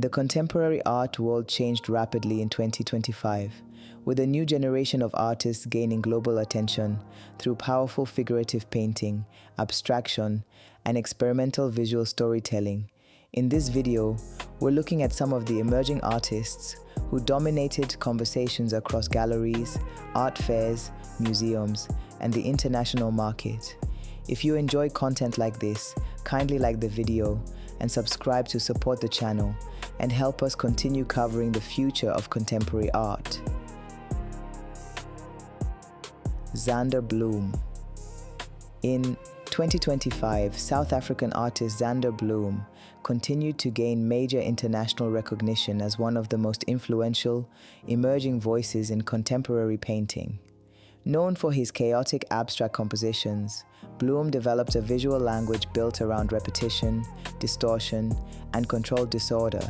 The contemporary art world changed rapidly in 2025, with a new generation of artists gaining global attention through powerful figurative painting, abstraction, and experimental visual storytelling. In this video, we're looking at some of the emerging artists who dominated conversations across galleries, art fairs, museums, and the international market. If you enjoy content like this, kindly like the video and subscribe to support the channel and help us continue covering the future of contemporary art. Zander Blom. In 2025, South African artist Zander Blom continued to gain major international recognition as one of the most influential, emerging voices in contemporary painting. Known for his chaotic abstract compositions, Blom developed a visual language built around repetition, distortion, and controlled disorder.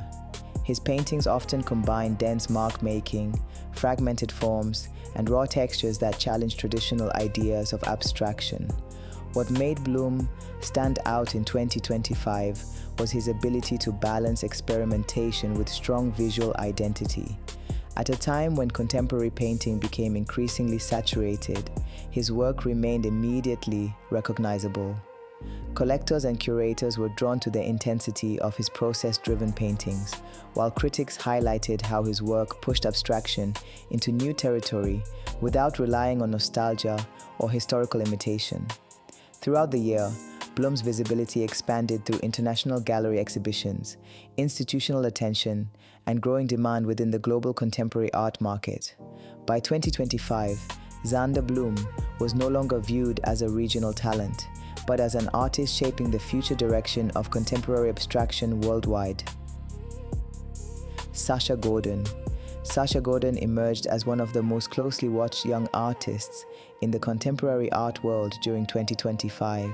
His paintings often combine dense mark-making, fragmented forms, and raw textures that challenge traditional ideas of abstraction. What made Blom stand out in 2025 was his ability to balance experimentation with strong visual identity. At a time when contemporary painting became increasingly saturated, his work remained immediately recognizable. Collectors and curators were drawn to the intensity of his process-driven paintings, while critics highlighted how his work pushed abstraction into new territory without relying on nostalgia or historical imitation. Throughout the year, Blom's visibility expanded through international gallery exhibitions, institutional attention, and growing demand within the global contemporary art market. By 2025, Zander Blom was no longer viewed as a regional talent, but as an artist shaping the future direction of contemporary abstraction worldwide. Sacha Gordon. Sacha Gordon emerged as one of the most closely watched young artists in the contemporary art world during 2025.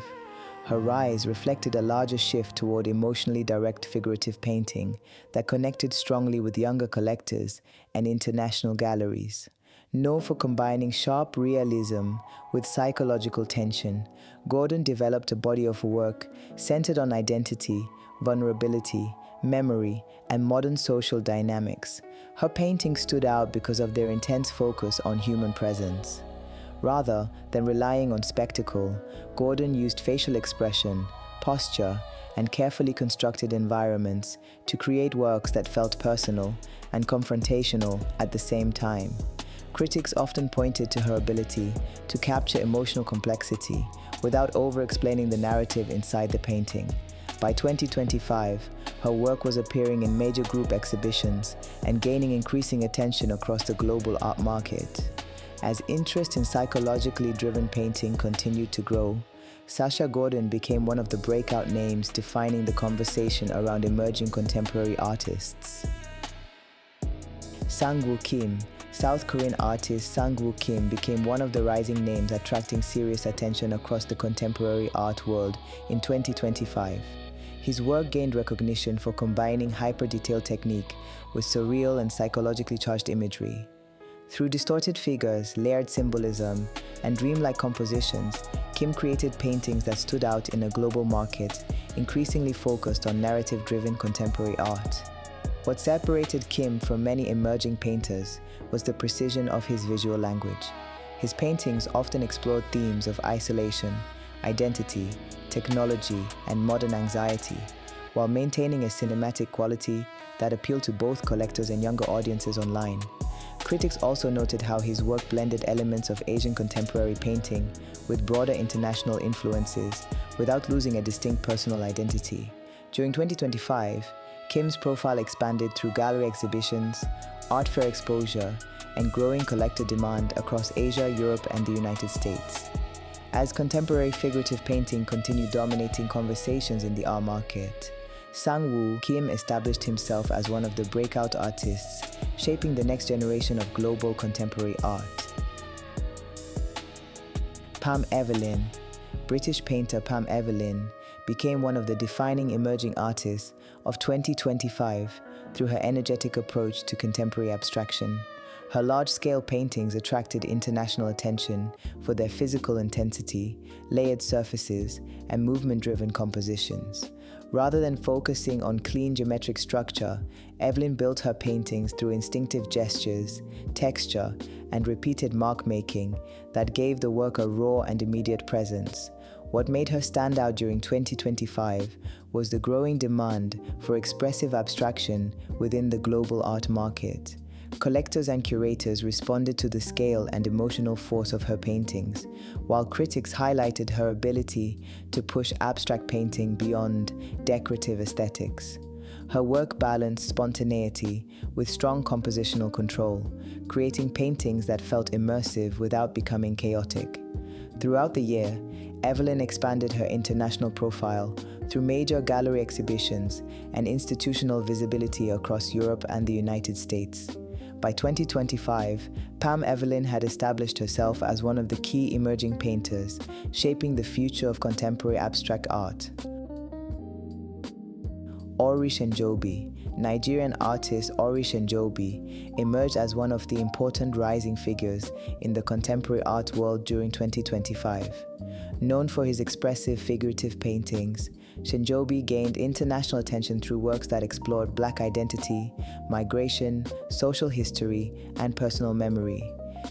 Her rise reflected a larger shift toward emotionally direct figurative painting that connected strongly with younger collectors and international galleries. Known for combining sharp realism with psychological tension, Gordon developed a body of work centered on identity, vulnerability, memory, and modern social dynamics. Her paintings stood out because of their intense focus on human presence. Rather than relying on spectacle, Gordon used facial expression, posture, and carefully constructed environments to create works that felt personal and confrontational at the same time. Critics often pointed to her ability to capture emotional complexity without over-explaining the narrative inside the painting. By 2025, her work was appearing in major group exhibitions and gaining increasing attention across the global art market. As interest in psychologically driven painting continued to grow, Sacha Gordon became one of the breakout names defining the conversation around emerging contemporary artists. Sang-woo Kim. South Korean artist Sang-woo Kim became one of the rising names attracting serious attention across the contemporary art world in 2025. His work gained recognition for combining hyper-detailed technique with surreal and psychologically charged imagery. Through distorted figures, layered symbolism, and dreamlike compositions, Kim created paintings that stood out in a global market, increasingly focused on narrative-driven contemporary art. What separated Kim from many emerging painters was the precision of his visual language. His paintings often explored themes of isolation, identity, technology, and modern anxiety, while maintaining a cinematic quality that appealed to both collectors and younger audiences online. Critics also noted how his work blended elements of Asian contemporary painting with broader international influences without losing a distinct personal identity. During 2025, Kim's profile expanded through gallery exhibitions, art fair exposure, and growing collector demand across Asia, Europe, and the United States. As contemporary figurative painting continued dominating conversations in the art market, Sang-woo Kim established himself as one of the breakout artists, shaping the next generation of global contemporary art. Pam Evelyn. British painter Pam Evelyn became one of the defining emerging artists of 2025 through her energetic approach to contemporary abstraction. Her large-scale paintings attracted international attention for their physical intensity, layered surfaces, and movement-driven compositions. Rather than focusing on clean geometric structure, Evelyn built her paintings through instinctive gestures, texture, and repeated mark-making that gave the work a raw and immediate presence. What made her stand out during 2025 was the growing demand for expressive abstraction within the global art market. Collectors and curators responded to the scale and emotional force of her paintings, while critics highlighted her ability to push abstract painting beyond decorative aesthetics. Her work balanced spontaneity with strong compositional control, creating paintings that felt immersive without becoming chaotic. Throughout the year, Evelyn expanded her international profile through major gallery exhibitions and institutional visibility across Europe and the United States. By 2025, Pam Evelyn had established herself as one of the key emerging painters, shaping the future of contemporary abstract art. Orry Shenjobi. Nigerian artist Orry Shenjobi emerged as one of the important rising figures in the contemporary art world during 2025. Known for his expressive figurative paintings, Shenjobi gained international attention through works that explored Black identity, migration, social history, and personal memory.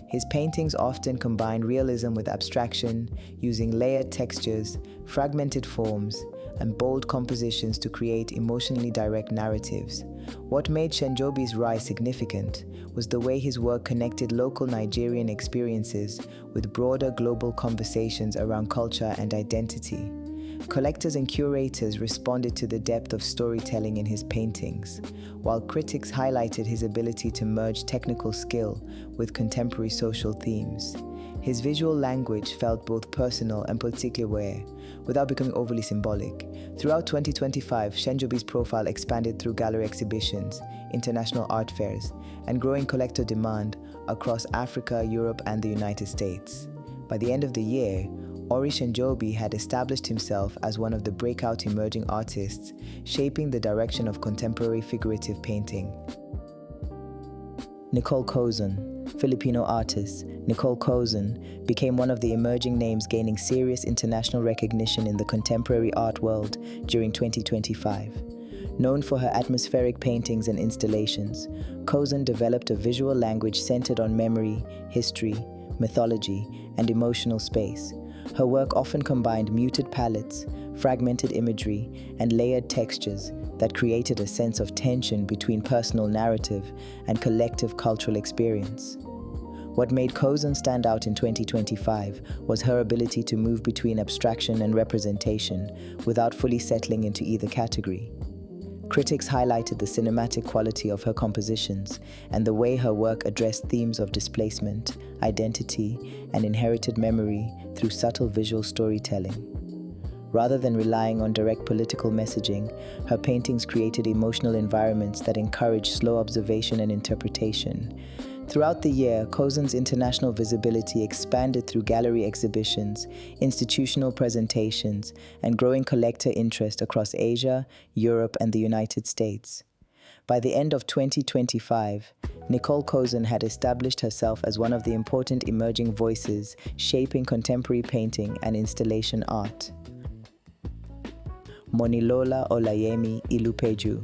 His paintings often combine realism with abstraction, using layered textures, fragmented forms, and bold compositions to create emotionally direct narratives. What made Shenjobi's rise significant was the way his work connected local Nigerian experiences with broader global conversations around culture and identity. Collectors and curators responded to the depth of storytelling in his paintings, while critics highlighted his ability to merge technical skill with contemporary social themes. His visual language felt both personal and politically aware, without becoming overly symbolic. Throughout 2025, Shenjobi's profile expanded through gallery exhibitions, international art fairs, and growing collector demand across Africa, Europe, and the United States. By the end of the year, Orry Shenjobi had established himself as one of the breakout emerging artists, shaping the direction of contemporary figurative painting. Nicole Coson. Filipino artist Nicole Coson became one of the emerging names gaining serious international recognition in the contemporary art world during 2025. Known for her atmospheric paintings and installations, Coson developed a visual language centered on memory, history, mythology, and emotional space. Her work often combined muted palettes, fragmented imagery, and layered textures that created a sense of tension between personal narrative and collective cultural experience. What made Coson stand out in 2025 was her ability to move between abstraction and representation without fully settling into either category. Critics highlighted the cinematic quality of her compositions and the way her work addressed themes of displacement, identity, and inherited memory through subtle visual storytelling. Rather than relying on direct political messaging, her paintings created emotional environments that encouraged slow observation and interpretation. Throughout the year, Coson's international visibility expanded through gallery exhibitions, institutional presentations, and growing collector interest across Asia, Europe, and the United States. By the end of 2025, Nicole Coson had established herself as one of the important emerging voices shaping contemporary painting and installation art. Monilola Olayemi Ilupeju.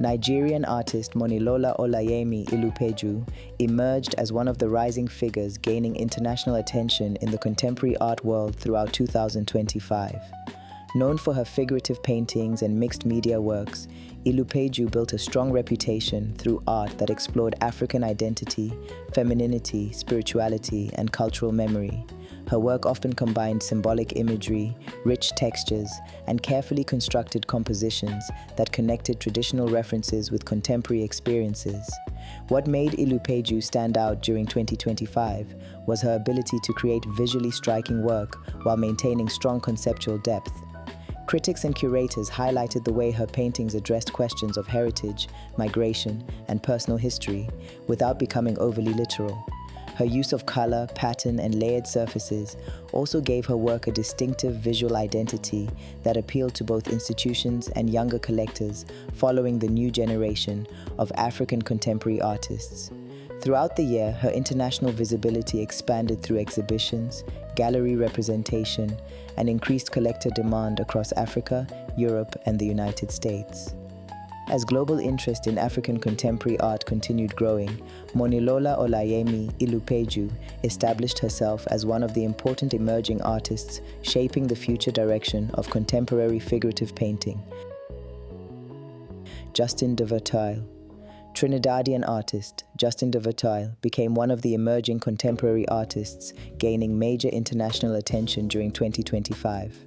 Nigerian artist Monilola Olayemi Ilupeju emerged as one of the rising figures gaining international attention in the contemporary art world throughout 2025. Known for her figurative paintings and mixed media works, Ilupeju built a strong reputation through art that explored African identity, femininity, spirituality, and cultural memory. Her work often combined symbolic imagery, rich textures, and carefully constructed compositions that connected traditional references with contemporary experiences. What made Ilupeju stand out during 2025 was her ability to create visually striking work while maintaining strong conceptual depth. Critics and curators highlighted the way her paintings addressed questions of heritage, migration, and personal history without becoming overly literal. Her use of color, pattern, and layered surfaces also gave her work a distinctive visual identity that appealed to both institutions and younger collectors following the new generation of African contemporary artists. Throughout the year, her international visibility expanded through exhibitions, gallery representation, and increased collector demand across Africa, Europe, and the United States. As global interest in African contemporary art continued growing, Monilola Olayemi Ilupeju established herself as one of the important emerging artists shaping the future direction of contemporary figurative painting. Justin de Verteuil. Trinidadian artist Justin de Verteuil became one of the emerging contemporary artists, gaining major international attention during 2025.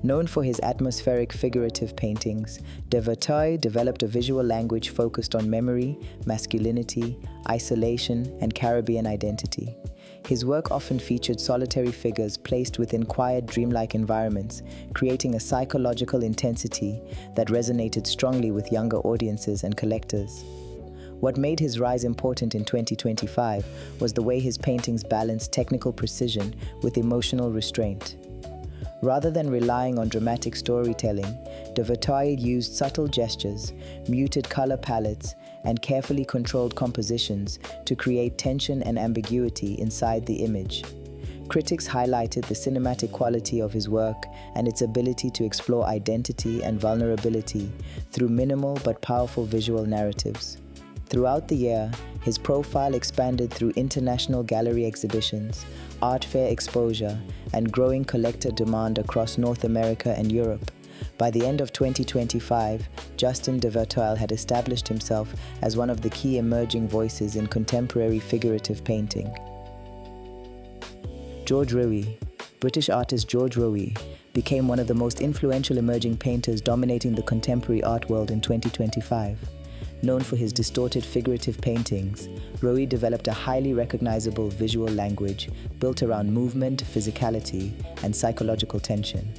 Known for his atmospheric figurative paintings, de Verteuil developed a visual language focused on memory, masculinity, isolation, and Caribbean identity. His work often featured solitary figures placed within quiet, dreamlike environments, creating a psychological intensity that resonated strongly with younger audiences and collectors. What made his rise important in 2025 was the way his paintings balanced technical precision with emotional restraint. Rather than relying on dramatic storytelling, de Verteuil used subtle gestures, muted color palettes, and carefully controlled compositions to create tension and ambiguity inside the image. Critics highlighted the cinematic quality of his work and its ability to explore identity and vulnerability through minimal but powerful visual narratives. Throughout the year, his profile expanded through international gallery exhibitions, art fair exposure, and growing collector demand across North America and Europe. By the end of 2025, Justin de Verteuil had established himself as one of the key emerging voices in contemporary figurative painting. George Rouy. British artist George Rouy became one of the most influential emerging painters dominating the contemporary art world in 2025. Known for his distorted figurative paintings, Rouy developed a highly recognizable visual language built around movement, physicality, and psychological tension.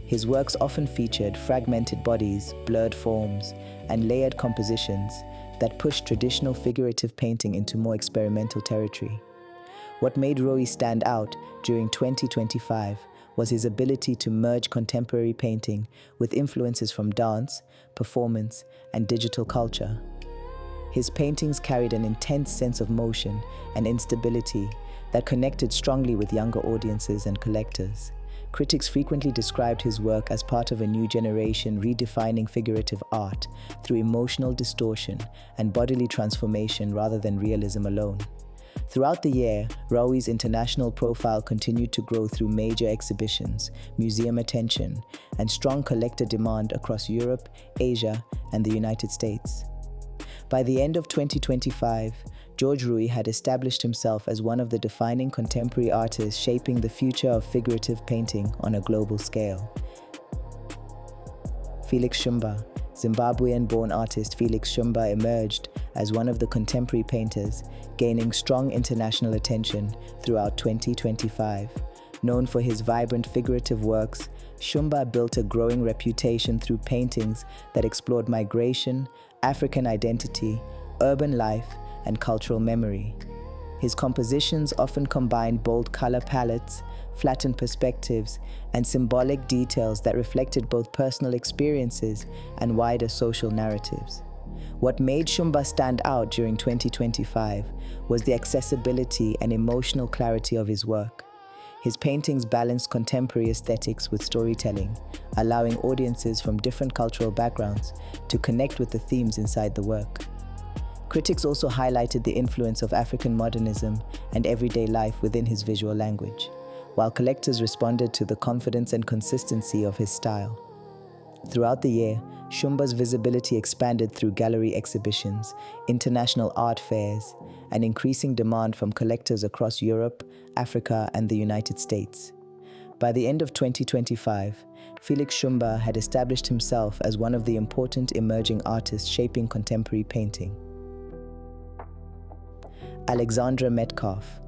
His works often featured fragmented bodies, blurred forms, and layered compositions that pushed traditional figurative painting into more experimental territory. What made Rouy stand out during 2025 was his ability to merge contemporary painting with influences from dance, performance, and digital culture. His paintings carried an intense sense of motion and instability that connected strongly with younger audiences and collectors. Critics frequently described his work as part of a new generation redefining figurative art through emotional distortion and bodily transformation rather than realism alone. Throughout the year, Rouy's international profile continued to grow through major exhibitions, museum attention, and strong collector demand across Europe, Asia, and the United States. By the end of 2025, George Rouy had established himself as one of the defining contemporary artists shaping the future of figurative painting on a global scale. Felix Shumba. Zimbabwean-born artist Felix Shumba emerged as one of the contemporary painters, gaining strong international attention throughout 2025. Known for his vibrant figurative works, Shumba built a growing reputation through paintings that explored migration, African identity, urban life, and cultural memory. His compositions often combined bold color palettes, flattened perspectives, and symbolic details that reflected both personal experiences and wider social narratives. What made Shumba stand out during 2025 was the accessibility and emotional clarity of his work. His paintings balanced contemporary aesthetics with storytelling, allowing audiences from different cultural backgrounds to connect with the themes inside the work. Critics also highlighted the influence of African modernism and everyday life within his visual language, while collectors responded to the confidence and consistency of his style. Throughout the year, Shumba's visibility expanded through gallery exhibitions, international art fairs, and increasing demand from collectors across Europe, Africa, and the United States. By the end of 2025, Felix Shumba had established himself as one of the important emerging artists shaping contemporary painting. Alexandra Metcalf.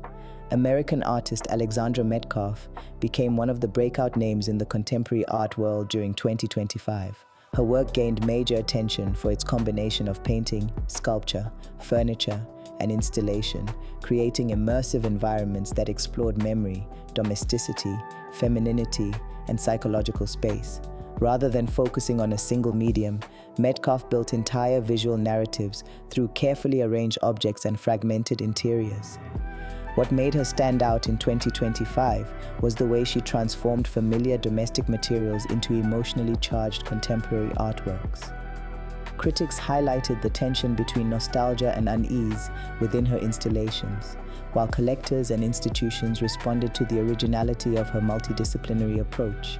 American artist Alexandra Metcalf became one of the breakout names in the contemporary art world during 2025, Her work gained major attention for its combination of painting, sculpture, furniture, and installation, creating immersive environments that explored memory, domesticity, femininity, and psychological space. Rather than focusing on a single medium, Metcalf built entire visual narratives through carefully arranged objects and fragmented interiors. What made her stand out in 2025 was the way she transformed familiar domestic materials into emotionally charged contemporary artworks. Critics highlighted the tension between nostalgia and unease within her installations, while collectors and institutions responded to the originality of her multidisciplinary approach.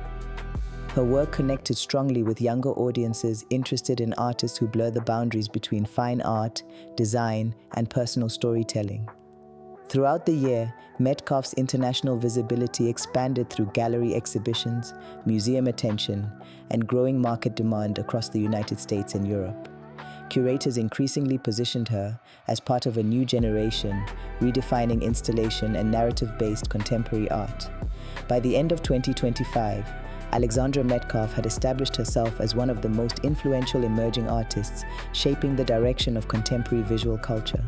Her work connected strongly with younger audiences interested in artists who blur the boundaries between fine art, design, and personal storytelling. Throughout the year, Metcalf's international visibility expanded through gallery exhibitions, museum attention, and growing market demand across the United States and Europe. Curators increasingly positioned her as part of a new generation, redefining installation and narrative-based contemporary art. By the end of 2025, Alexandra Metcalf had established herself as one of the most influential emerging artists, shaping the direction of contemporary visual culture.